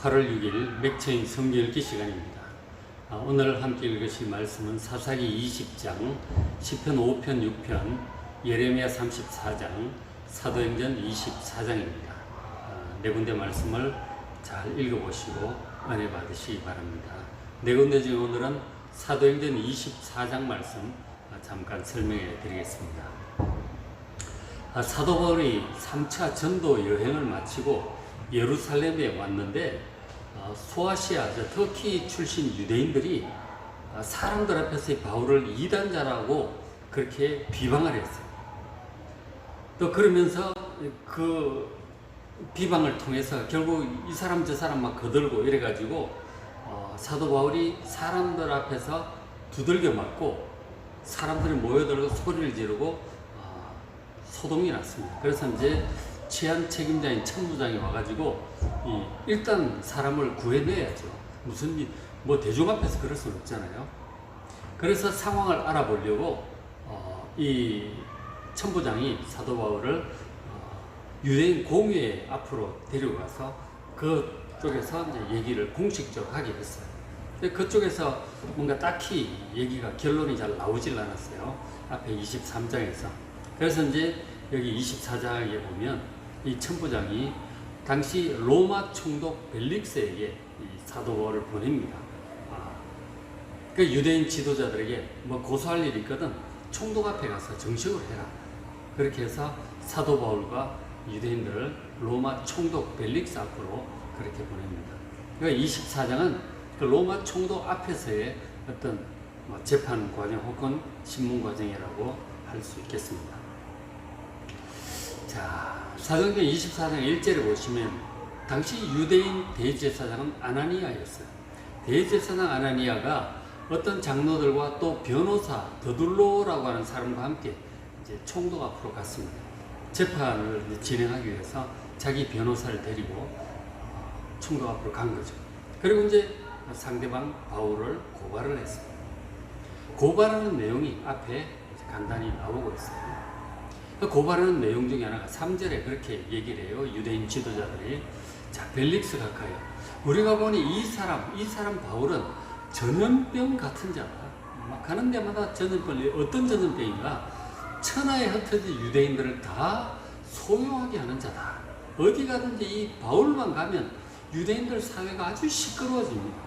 8월 6일 맥체인 성경 읽기 시간입니다. 오늘 함께 읽으실 말씀은 사사기 20장, 시편 5편 6편, 예레미야 34장, 사도행전 24장입니다. 네 군데 말씀을 잘 읽어보시고 은혜 받으시기 바랍니다. 네 군데 중에 오늘은 사도행전 24장 말씀 잠깐 설명해 드리겠습니다. 사도 바울이 3차 전도 여행을 마치고 예루살렘에 왔는데 소아시아, 터키 출신 유대인들이 사람들 앞에서 바울을 이단자라고 그렇게 비방을 했어요. 또 그러면서 그 비방을 통해서 결국 이 사람 저 사람 막 거들고 이래가지고 사도 바울이 사람들 앞에서 두들겨 맞고 사람들이 모여들고 소리를 지르고 소동이 났습니다. 그래서 이제 치안 책임자인 천부장이 와가지고 일단 사람을 구해내야죠. 무슨 뭐 대중 앞에서 그럴 수는 없잖아요. 그래서 상황을 알아보려고 이 천부장이 사도 바울을 유대인 공회 앞으로 데려가서 그쪽에서 이제 얘기를 공식적으로 하게 했어요. 근데 그쪽에서 뭔가 딱히 얘기가 결론이 잘 나오질 않았어요. 앞에 23장에서. 그래서 이제 여기 24장에 보면 이 천부장이 당시 로마 총독 벨릭스에게 이 사도 바울을 보냅니다. 그 유대인 지도자들에게 뭐 고소할 일이 있거든 총독 앞에 가서 정식으로 해라. 그렇게 해서 사도 바울과 유대인들을 로마 총독 벨릭스 앞으로 그렇게 보냅니다. 그러니까 24장은 그 로마 총독 앞에서의 어떤 재판 과정 혹은 신문 과정이라고 할 수 있겠습니다. 자, 사도행전 24장 1절에 보시면 당시 유대인 대제사장은 아나니아였어요. 대제사장 아나니아가 어떤 장로들과 또 변호사 더둘로라고 하는 사람과 함께 이제 총독 앞으로 갔습니다. 재판을 진행하기 위해서 자기 변호사를 데리고 총독 앞으로 간 거죠. 그리고 이제 상대방 바울을 고발을 했습니다. 고발하는 내용이 앞에 간단히 나오고 있어요. 고발하는 내용 중에 하나가 3절에 그렇게 얘기를 해요. 유대인 지도자들이. 자, 벨릭스 각하여. 우리가 보니 이 사람 바울은 전염병 같은 자다. 막 가는 데마다 전염병이 어떤 전염병인가? 천하에 흩어진 유대인들을 다 소유하게 하는 자다. 어디 가든지 이 바울만 가면 유대인들 사회가 아주 시끄러워집니다.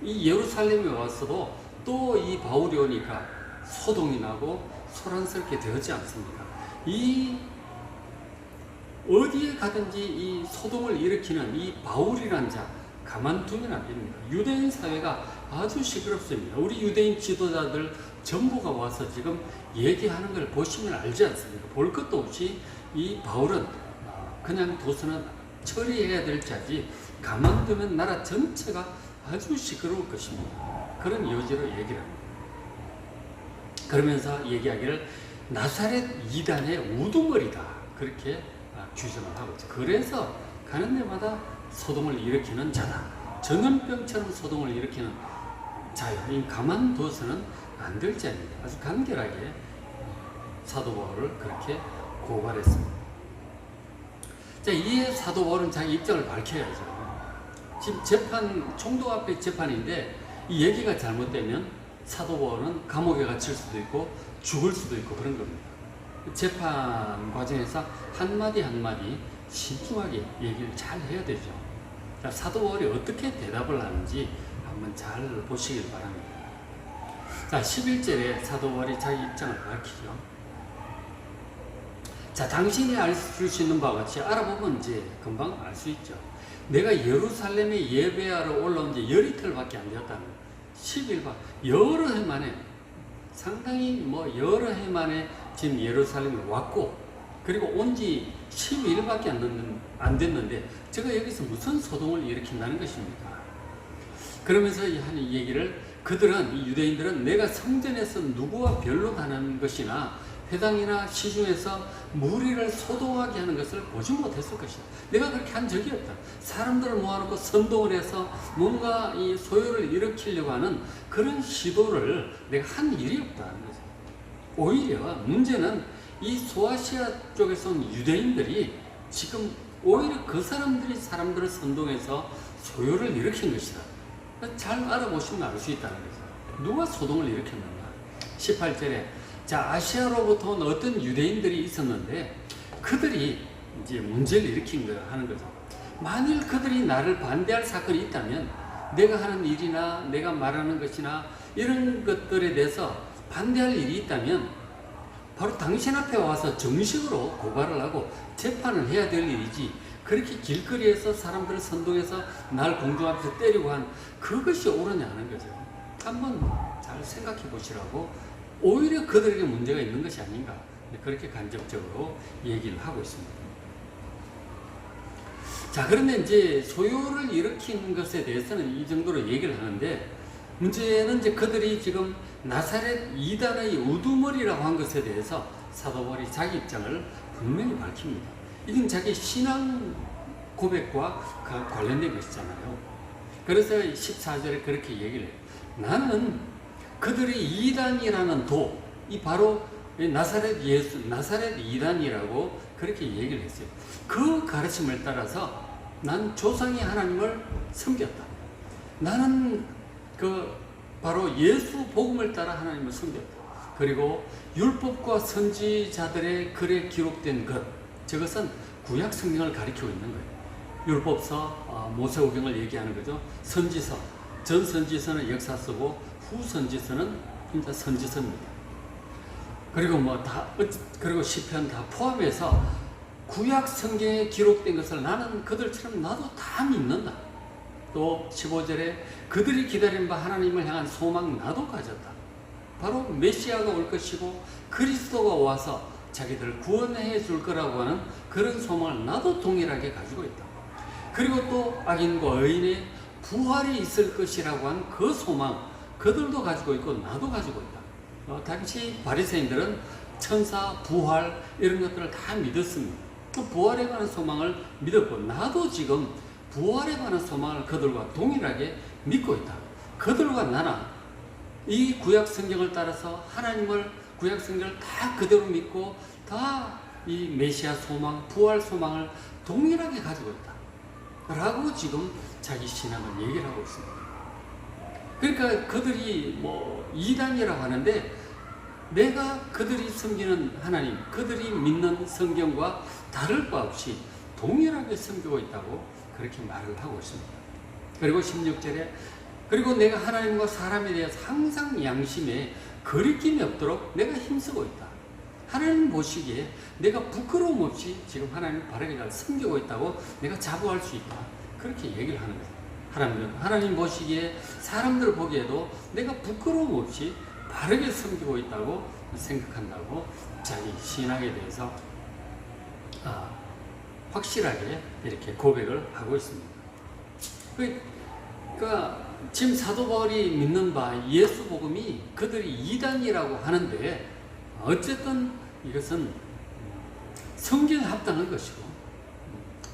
이 예루살렘에 왔어도 또 이 바울이 오니까 소동이 나고 소란스럽게 되었지 않습니까? 이 어디에 가든지 이 소동을 일으키는 이 바울이라는 자 가만두면 안 됩니다. 유대인 사회가 아주 시끄럽습니다. 우리 유대인 지도자들 전부가 와서 지금 얘기하는 걸 보시면 알지 않습니까? 볼 것도 없이 이 바울은 그냥 둬서는 처리해야 될 자지 가만두면 나라 전체가 아주 시끄러울 것입니다. 그런 여지로 얘기를 합니다. 그러면서 얘기하기를 나사렛 이단의 우두머리다. 그렇게 규정을 하고 있죠. 그래서 가는 데마다 소동을 일으키는 자다. 전염병처럼 소동을 일으키는 자요. 가만둬서는 안 될 자입니다. 아주 간결하게 사도 바울을 그렇게 고발했습니다. 자, 이에 사도 바울은 자기 입장을 밝혀야죠. 지금 총독 앞에 재판인데 이 얘기가 잘못되면 사도 바울은 감옥에 갇힐 수도 있고 죽을 수도 있고 그런 겁니다. 재판 과정에서 한마디 한마디 신중하게 얘기를 잘 해야 되죠. 자, 사도 바울이 어떻게 대답을 하는지 한번 잘 보시길 바랍니다. 자, 11절에 사도 바울이 자기 입장을 밝히죠. 자, 당신이 알 수 있는 바와 같이 알아보면 이제 금방 알 수 있죠. 내가 예루살렘에 예배하러 올라온 지 열이틀밖에 안 되었다는 거예요. 10일간 여러 해 만에 상당히 여러 해 만에 지금 예루살렘에 왔고 그리고 온 지 12일밖에 안 됐는데 제가 여기서 무슨 소동을 일으킨다는 것입니까? 그러면서 하는 얘기를 그들은 이 유대인들은 내가 성전에서 누구와 변론하는 것이나 회당이나 시중에서 무리를 소동하게 하는 것을 보지 못했을 것이다. 내가 그렇게 한 적이 없다. 사람들을 모아놓고 선동을 해서 뭔가 이 소요를 일으키려고 하는 그런 시도를 내가 한 일이 없다는 거죠. 오히려 문제는 이 소아시아 쪽에서 온 유대인들이 지금 오히려 그 사람들이 사람들을 선동해서 소요를 일으킨 것이다. 잘 알아보시면 알 수 있다는 거죠. 누가 소동을 일으켰는가? 18절에 자, 아시아로부터 온 어떤 유대인들이 있었는데 그들이 이제 문제를 일으킨 거야 하는 거죠. 만일 그들이 나를 반대할 사건이 있다면 내가 하는 일이나 내가 말하는 것이나 이런 것들에 대해서 반대할 일이 있다면 바로 당신 앞에 와서 정식으로 고발을 하고 재판을 해야 될 일이지, 그렇게 길거리에서 사람들을 선동해서 날 공중 앞에서 때리고 한 그것이 옳으냐 하는 거죠. 한번 잘 생각해 보시라고, 오히려 그들에게 문제가 있는 것이 아닌가, 그렇게 간접적으로 얘기를 하고 있습니다. 자, 그런데 이제 소요를 일으킨 것에 대해서는 이 정도로 얘기를 하는데, 문제는 이제 그들이 지금 나사렛 이단의 우두머리라고 한 것에 대해서 사도 바울이 자기 입장을 분명히 밝힙니다. 이건 자기 신앙 고백과 관련된 것이잖아요. 그래서 14절에 그렇게 얘기를 해요. 나는 그들이 이단이라는 도, 이 바로 나사렛 예수, 나사렛 이단이라고 그렇게 얘기를 했어요. 그 가르침을 따라서 난 조상의 하나님을 섬겼다. 나는 바로 예수 복음을 따라 하나님을 섬겼다. 그리고 율법과 선지자들의 글에 기록된 것, 저것은 구약 성경을 가리키고 있는 거예요. 율법서, 모세오경을 얘기하는 거죠. 선지서, 전 선지서는 역사서고 후 선지서는 진짜 선지서입니다. 그리고 그리고 시편 다 포함해서 구약 성경에 기록된 것을 나는 그들처럼 나도 다 믿는다. 또 15절에 그들이 기다린 바 하나님을 향한 소망 나도 가졌다. 바로 메시아가 올 것이고 그리스도가 와서 자기들을 구원해 줄 거라고 하는 그런 소망을 나도 동일하게 가지고 있다. 그리고 또 악인과 의인의 부활이 있을 것이라고 하는 그 소망, 그들도 가지고 있고 나도 가지고 있다. 당시 바리새인들은 천사, 부활 이런 것들을 다 믿었습니다. 그 부활에 관한 소망을 믿었고 나도 지금 부활에 관한 소망을 그들과 동일하게 믿고 있다. 그들과 나는 이 구약 성경을 따라서 하나님을, 구약 성경을 다 그대로 믿고 다 이 메시아 소망, 부활 소망을 동일하게 가지고 있다 라고 지금 자기 신앙을 얘기를 하고 있습니다. 그러니까 그들이 이단이라고 하는데, 내가 그들이 섬기는 하나님, 그들이 믿는 성경과 다를 바 없이 동일하게 섬기고 있다고 그렇게 말을 하고 있습니다. 그리고 16절에 그리고 내가 하나님과 사람에 대해서 항상 양심에 거리낌이 없도록 내가 힘쓰고 있다. 하나님 보시기에 내가 부끄러움 없이 지금 하나님을 바르게 잘 섬기고 있다고 내가 자부할 수 있다. 그렇게 얘기를 하는 거예요. 하나님 보시기에, 사람들 보기에도 내가 부끄러움 없이 바르게 섬기고 있다고 생각한다고 자기 신앙에 대해서 확실하게 이렇게 고백을 하고 있습니다. 그러니까 지금 사도 바울이 믿는 바 예수 복음이 그들이 이단이라고 하는데, 어쨌든 이것은 성경에 합당한 것이고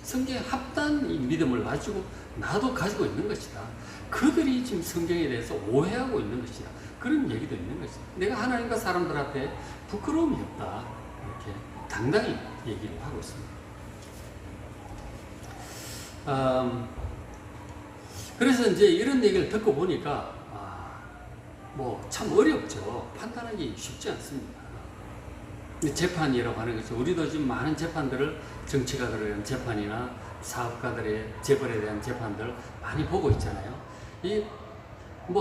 성경에 합당한 이 믿음을 가지고 나도 가지고 있는 것이다. 그들이 지금 성경에 대해서 오해하고 있는 것이다. 그런 얘기도 있는 것이다. 내가 하나님과 사람들 앞에 부끄러움이 없다. 이렇게 당당히 얘기를 하고 있습니다. 그래서 이제 이런 얘기를 듣고 보니까 참 어렵죠. 판단하기 쉽지 않습니다. 재판이라고 하는 것이, 우리도 지금 많은 재판들을, 정치가들에 대한 재판이나 사업가들의 재벌에 대한 재판들 많이 보고 있잖아요.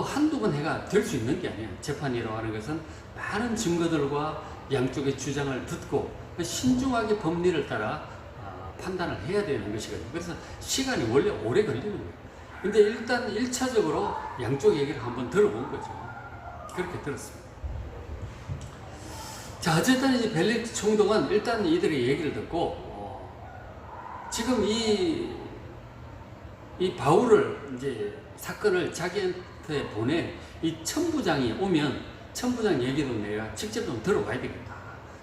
한두 번 해가 될 수 있는 게 아니에요. 재판이라고 하는 것은 많은 증거들과 양쪽의 주장을 듣고 신중하게 법리를 따라 판단을 해야 되는 것이거든요. 그래서 시간이 원래 오래 걸리는 거예요. 근데 일단 1차적으로 양쪽 얘기를 한번 들어본 거죠. 그렇게 들었습니다. 자, 어쨌든 이제 벨릭스 총독은 일단 이들의 얘기를 듣고, 지금 이 바울을 이제 사건을 자기한테 보낸 이 천부장이 오면 천부장 얘기도 내가 직접 좀 들어봐야 되겠다.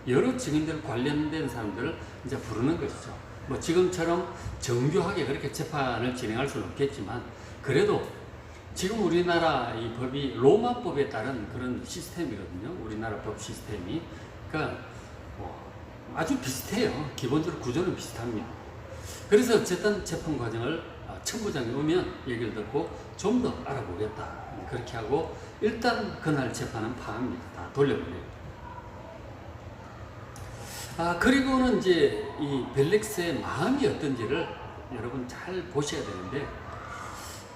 여러 증인들 관련된 사람들을 이제 부르는 것이죠. 지금처럼 정교하게 그렇게 재판을 진행할 수는 없겠지만, 그래도 지금 우리나라 이 법이 로마법에 따른 그런 시스템이거든요. 우리나라 법 시스템이. 그러니까 아주 비슷해요. 기본적으로 구조는 비슷합니다. 그래서 어쨌든 재판 과정을 천부장이 오면 얘기를 듣고 좀 더 알아보겠다. 그렇게 하고 일단 그날 재판은 파합니다. 다 돌려보내요. 그리고는 이제 이 벨릭스의 마음이 어떤지를 여러분 잘 보셔야 되는데,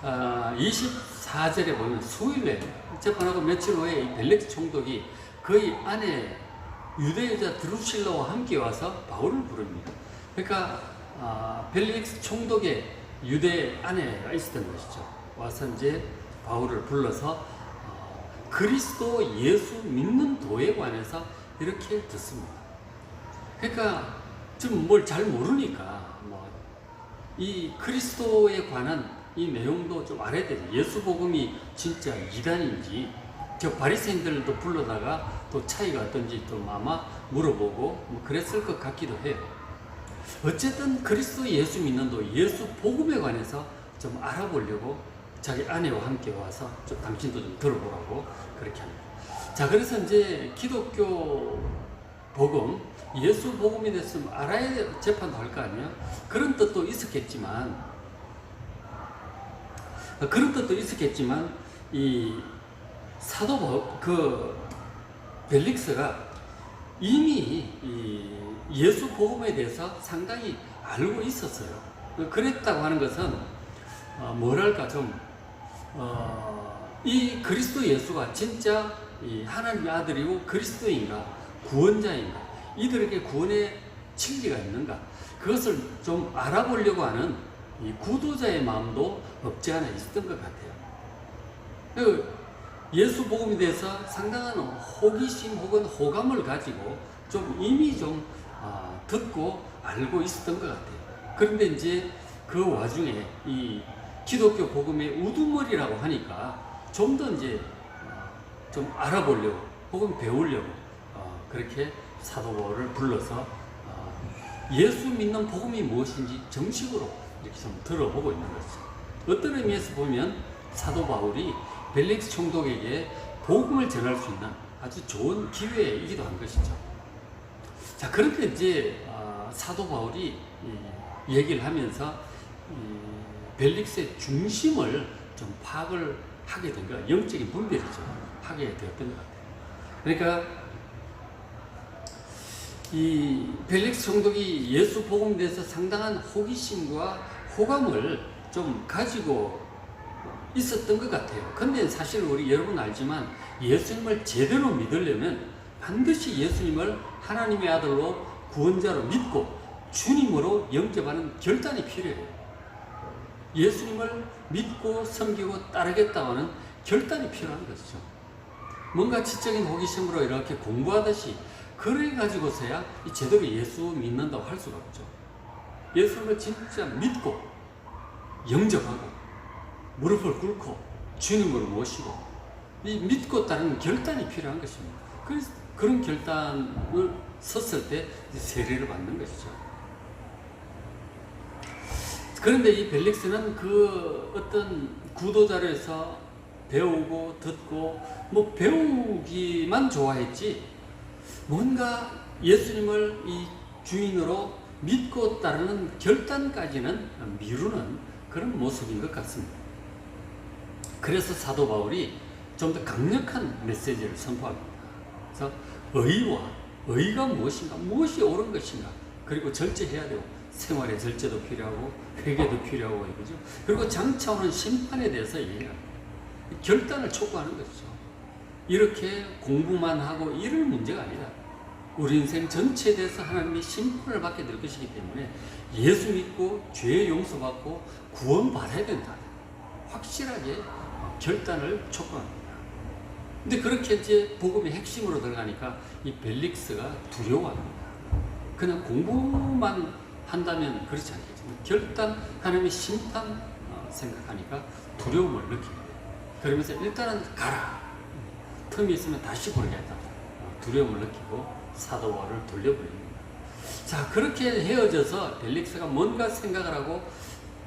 24절에 보면 수일에 재판하고 며칠 후에 이 벨릭스 총독이 그의 아내 유대 여자 드루실라와 함께 와서 바울을 부릅니다. 그러니까 벨릭스 총독의 유대 아내가 있었던 것이죠. 와서 이제 바울을 불러서 그리스도 예수 믿는 도에 관해서 이렇게 듣습니다. 그러니까 좀 뭘 잘 모르니까 이 그리스도에 관한 이 내용도 좀 알아야 되죠. 예수 복음이 진짜 이단인지, 저 바리새인들도 불러다가 또 차이가 어떤지 또 아마 물어보고 그랬을 것 같기도 해요. 어쨌든 그리스도 예수 믿는도 예수 복음에 관해서 좀 알아보려고 자기 아내와 함께 와서 좀 당신도 좀 들어보라고 그렇게 합니다. 자, 그래서 이제 기독교 복음, 예수 복음에 대해서 알아야 재판도 할 거 아니에요? 그런 뜻도 있었겠지만, 이 사도 벨릭스가 이미 이 예수 복음에 대해서 상당히 알고 있었어요. 그랬다고 하는 것은 뭐랄까 이 그리스도 예수가 진짜 이 하나님의 아들이고 그리스도인가 구원자인가, 이들에게 구원의 진리가 있는가, 그것을 좀 알아보려고 하는 이 구도자의 마음도 없지 않아 있었던 것 같아요. 예수 복음에 대해서 상당한 호기심 혹은 호감을 가지고 좀 이미 좀 듣고 알고 있었던 것 같아요. 그런데 이제 그 와중에 이 기독교 복음의 우두머리라고 하니까 좀 더 이제 좀 알아보려고 혹은 배우려고 그렇게 사도 바울을 불러서 예수 믿는 복음이 무엇인지 정식으로 이렇게 좀 들어보고 있는 것이죠. 어떤 의미에서 보면 사도 바울이 벨릭스 총독에게 복음을 전할 수 있는 아주 좋은 기회이기도 한 것이죠. 자, 그렇게 이제 사도 바울이 얘기를 하면서 벨릭스의 중심을 좀 파악을 하게 된 거야. 영적인 분별이죠. 하게 되었던 것 같아요. 그러니까 이 벨릭스 총독이 예수 복음에 대해서 상당한 호기심과 호감을 좀 가지고 있었던 것 같아요. 근데 사실 우리 여러분 알지만 예수님을 제대로 믿으려면 반드시 예수님을 하나님의 아들로 구원자로 믿고 주님으로 영접하는 결단이 필요해요. 예수님을 믿고 섬기고 따르겠다고 하는 결단이 필요한 것이죠. 뭔가 지적인 호기심으로 이렇게 공부하듯이 그래 가지고서야 제대로 예수 믿는다고 할 수가 없죠. 예수님을 진짜 믿고 영접하고 무릎을 꿇고 주님으로 모시고 이 믿고 따르는 결단이 필요한 것입니다. 그래서 그런 결단을 섰을 때 세례를 받는 것이죠. 그런데 이 벨릭스는 그 어떤 구도자로서 배우고 듣고 배우기만 좋아했지, 뭔가 예수님을 이 주인으로 믿고 따르는 결단까지는 미루는 그런 모습인 것 같습니다. 그래서 사도 바울이 좀 더 강력한 메시지를 선포합니다. 그래서 의가 무엇인가, 무엇이 옳은 것인가, 그리고 절제해야 되고 생활의 절제도 필요하고 회개도 필요하고 이거죠. 그리고 장차 오는 심판에 대해서 얘기합니다. 결단을 촉구하는 것이죠. 이렇게 공부만 하고 이럴 문제가 아니다. 우리 인생 전체에 대해서 하나님이 심판을 받게 될 것이기 때문에 예수 믿고 죄 용서받고 구원받아야 된다. 확실하게 결단을 촉구합니다. 근데 그렇게 이제 복음의 핵심으로 들어가니까 이 벨릭스가 두려워합니다. 그냥 공부만 한다면 그렇지 않겠지만 결단, 하나님의 심판 생각하니까 두려움을 느낍니다. 그러면서 일단은 가라. 틈이 있으면 다시 보내겠다. 두려움을 느끼고 사도 바울을 돌려보냅니다. 자, 그렇게 헤어져서 벨릭스가 뭔가 생각을 하고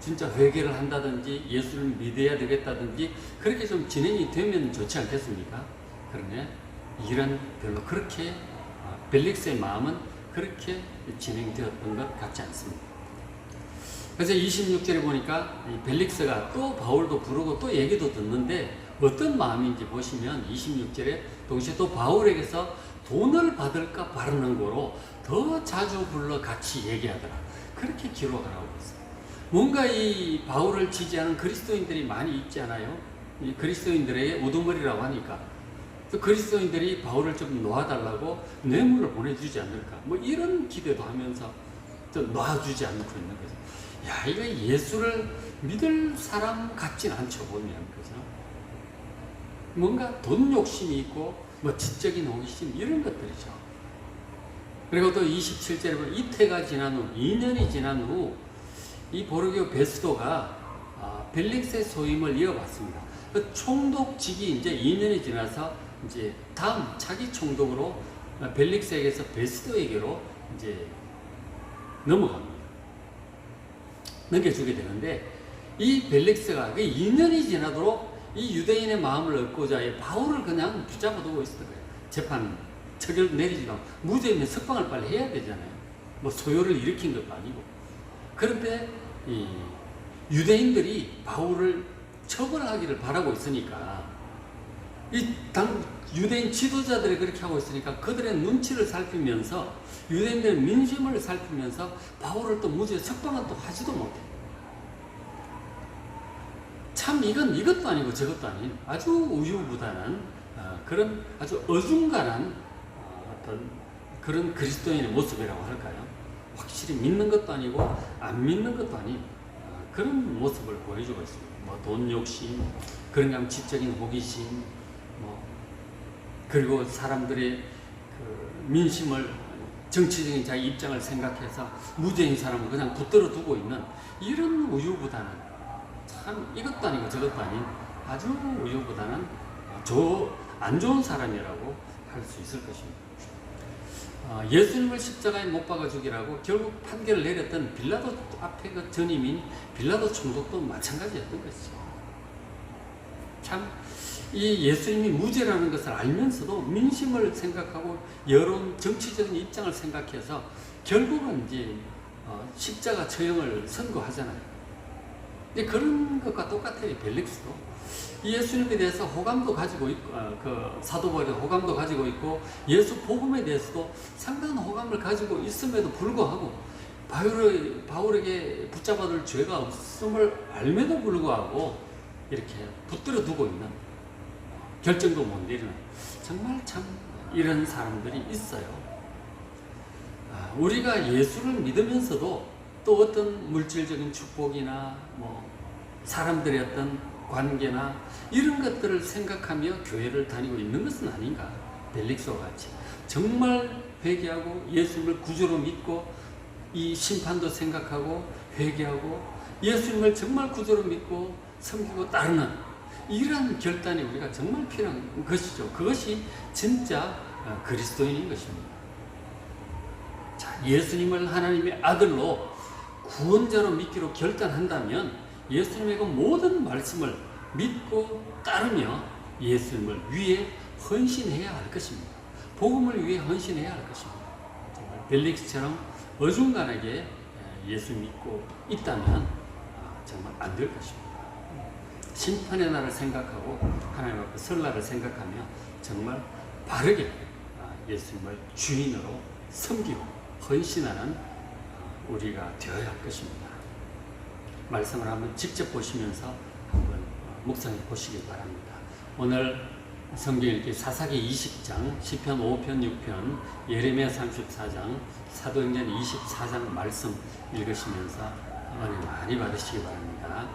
진짜 회개를 한다든지 예수를 믿어야 되겠다든지 그렇게 좀 진행이 되면 좋지 않겠습니까? 그러나 일은 별로 그렇게 벨릭스의 마음은 그렇게 진행되었던 것 같지 않습니다. 그래서 26절에 보니까 이 벨릭스가 또 바울도 부르고 또 얘기도 듣는데 어떤 마음인지 보시면 26절에 동시에 또 바울에게서 돈을 받을까 바라는 거로 더 자주 불러 같이 얘기하더라. 그렇게 기록을 하고 있어요. 뭔가 이 바울을 지지하는 그리스도인들이 많이 있지 않아요? 이 그리스도인들의 우두머리라고 하니까 그리스도인들이 바울을 좀 놓아달라고 뇌물을 보내주지 않을까 뭐 이런 기대도 하면서 좀 놔주지 않고 있는 거죠. 야, 이거 예수를 믿을 사람 같진 않죠, 보면. 그죠? 뭔가 돈 욕심이 있고 뭐 지적인 호기심 이런 것들이죠. 그리고 또 27절에 보면 이태가 지난 후 2년이 지난 후 이 보르기오 베스도가 벨릭스의 소임을 이어받습니다. 그 총독직이 이제 2년이 지나서 이제 다음 차기 총독으로 벨릭스에게서 베스도에게로 이제 넘어갑니다. 넘겨주게 되는데 이 벨릭스가 2년이 지나도록 이 유대인의 마음을 얻고자 바울을 그냥 붙잡아두고 있었던 거예요. 재판 처결 내리지도 않고 무죄면 석방을 빨리 해야 되잖아요. 뭐 소요를 일으킨 것도 아니고. 그런데 이 유대인들이 바울을 처벌하기를 바라고 있으니까 이 유대인 지도자들이 그렇게 하고 있으니까 그들의 눈치를 살피면서 유대인들의 민심을 살피면서 바울을 또 무죄 석방은 또 하지도 못해. 참 이것도 아니고 저것도 아닌 아주 우유부단한 그런 아주 어중간한 어떤 그런 그리스도인의 모습이라고 할까요? 확실히 믿는 것도 아니고 안 믿는 것도 아닌 그런 모습을 보여주고 있습니다. 뭐 돈 욕심, 그런가 지적인 호기심, 뭐 그리고 사람들의 그 민심을 정치적인 자기 입장을 생각해서 무죄인 사람을 그냥 붙들어 두고 있는 이런 우유부단한 참 이것도 아니고 저것도 아닌 아주 우유부단한 안 좋은 사람이라고 할 수 있을 것입니다. 예수님을 십자가에 못 박아 죽이라고 결국 판결을 내렸던 빌라도 앞에 그 전임인 빌라도 총독도 마찬가지였던 것이죠. 참 이 예수님이 무죄라는 것을 알면서도 민심을 생각하고 여론 정치적인 입장을 생각해서 결국은 이제 십자가 처형을 선고하잖아요. 근데 그런 것과 똑같아요. 벨릭스도 예수님에 대해서 호감도 가지고 있고, 그 사도 바울의 호감도 가지고 있고 예수 복음에 대해서도 상당한 호감을 가지고 있음에도 불구하고 바울에게 붙잡아둘 죄가 없음을 알면도 불구하고 이렇게 붙들어 두고 있는 결정도 못 내리는 정말 참 이런 사람들이 있어요. 우리가 예수를 믿으면서도 또 어떤 물질적인 축복이나 뭐 사람들의 어떤 관계나 이런 것들을 생각하며 교회를 다니고 있는 것은 아닌가. 벨릭스와 같이 정말 회개하고 예수님을 구주로 믿고 이 심판도 생각하고 회개하고 예수님을 정말 구주로 믿고 섬기고 따르는 이러한 결단이 우리가 정말 필요한 것이죠. 그것이 진짜 그리스도인인 것입니다. 자, 예수님을 하나님의 아들로 구원자로 믿기로 결단한다면 예수님의 그 모든 말씀을 믿고 따르며 예수님을 위해 헌신해야 할 것입니다. 복음을 위해 헌신해야 할 것입니다. 정말 벨릭스처럼 어중간하게 예수 믿고 있다면 정말 안 될 것입니다. 심판의 날을 생각하고 하나님 앞에 설 날을 생각하며 정말 바르게 예수님을 주인으로 섬기고 헌신하는 우리가 되어야 할 것입니다. 말씀을 한번 직접 보시면서 한번 묵상해 보시기 바랍니다. 오늘 성경 읽기 사사기 20장, 시편 5편 6편, 예레미야 34장, 사도행전 24장 말씀 읽으시면서 은혜 많이 받으시기 바랍니다.